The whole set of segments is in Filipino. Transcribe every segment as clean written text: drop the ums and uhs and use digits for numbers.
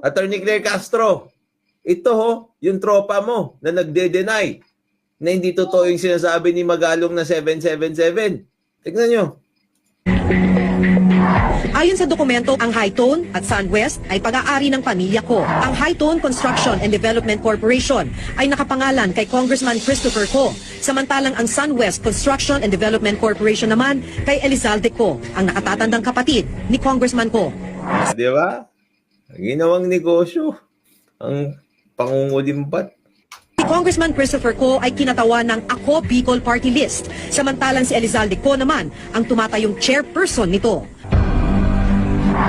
Attorney Claire Castro, ito yung tropa mo na nagde-deny na hindi totoo yung sinasabi ni Magalong na 777. Tignan nyo. Ayon sa dokumento, ang Hightone at SunWest ay pag-aari ng pamilya ko. Ang Hightone Construction and Development Corporation ay nakapangalan kay Congressman Christopher Ko, samantalang ang SunWest Construction and Development Corporation naman kay Elizalde Ko, ang nakatatandang kapatid ni Congressman Ko. Di ba? Ginawang negosyo. Ang pangungulimbat. Si Congressman Christopher Ko ay kinatawan ng Ako Bicol Party List, samantalang si Elizalde Ko naman ang tumatayong chairperson nito.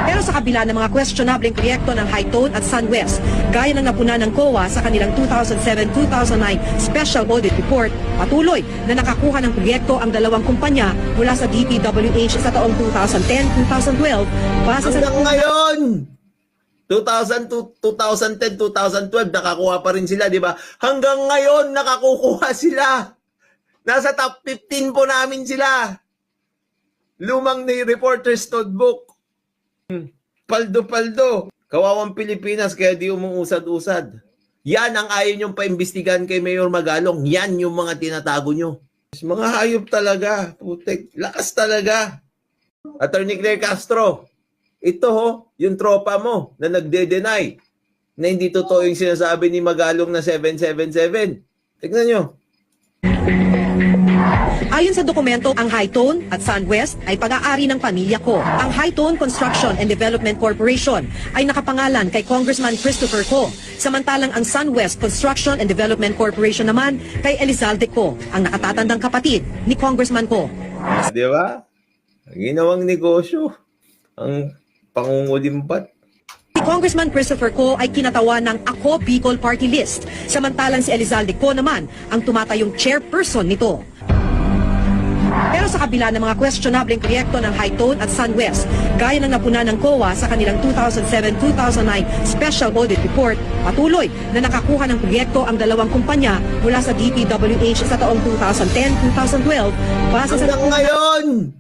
Pero sa kabila ng mga questionableng proyekto ng Hightone at SunWest, gaya ng napuna ng COA sa kanilang 2007-2009 Special Audit Report, patuloy na nakakuha ng proyekto ang dalawang kumpanya mula sa DPWH sa taong 2010-2012 base sa... Hanggang ngayon! 2010-2012, nakakuha pa rin sila, di ba? Hanggang ngayon, nakakukuha sila. Nasa top 15 po namin sila. Lumang ni Reporter's Notebook. Paldo-paldo. Kawawang Pilipinas, kaya di umuusad-usad. Yan ang ayaw niyong paimbestigahan kay Mayor Magalong. Yan yung mga tinatago niyo. Mga hayop talaga. Putek, lakas talaga. Attorney Claire Castro, ito yung tropa mo na nagde-deny na hindi totoo yung sinasabi ni Magalong na 777. Tignan nyo. Ayon sa dokumento, ang Hightone at SunWest ay pag-aari ng pamilya ko. Ang Hightone Construction and Development Corporation ay nakapangalan kay Congressman Christopher Ko, samantalang ang SunWest Construction and Development Corporation naman kay Elizalde Ko, ang nakatatandang kapatid ni Congressman Ko. Di ba? Ginawang negosyo. Ang pangungulimbat. Si Congressman Christopher Ko ay kinatawan ng Ako Bicol Party List, samantalang si Elizalde Ko naman ang tumatayong chairperson nito. Pero sa kabila ng mga questionableng proyekto ng Hightone at SunWest, gaya ng napuna ng COA sa kanilang 2007-2009 Special Audit Report, patuloy na nakakuha ng proyekto ang dalawang kumpanya mula sa DPWH sa taong 2010-2012 base sa... Hanggang ngayon!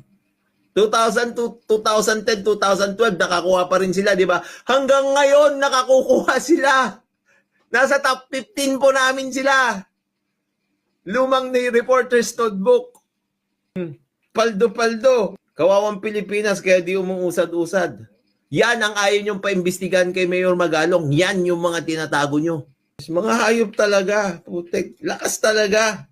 2010-2012, nakakuha pa rin sila, di ba? Hanggang ngayon, nakakukuha sila. Nasa top 15 po namin sila. Lumang ni Reporter's Notebook. Paldo-paldo. Kawawang Pilipinas, kaya di umuusad-usad. Yan ang ayaw niyong paimbestigahan kay Mayor Magalong. Yan yung mga tinatago niyo. Mga hayop talaga. Putek, lakas talaga.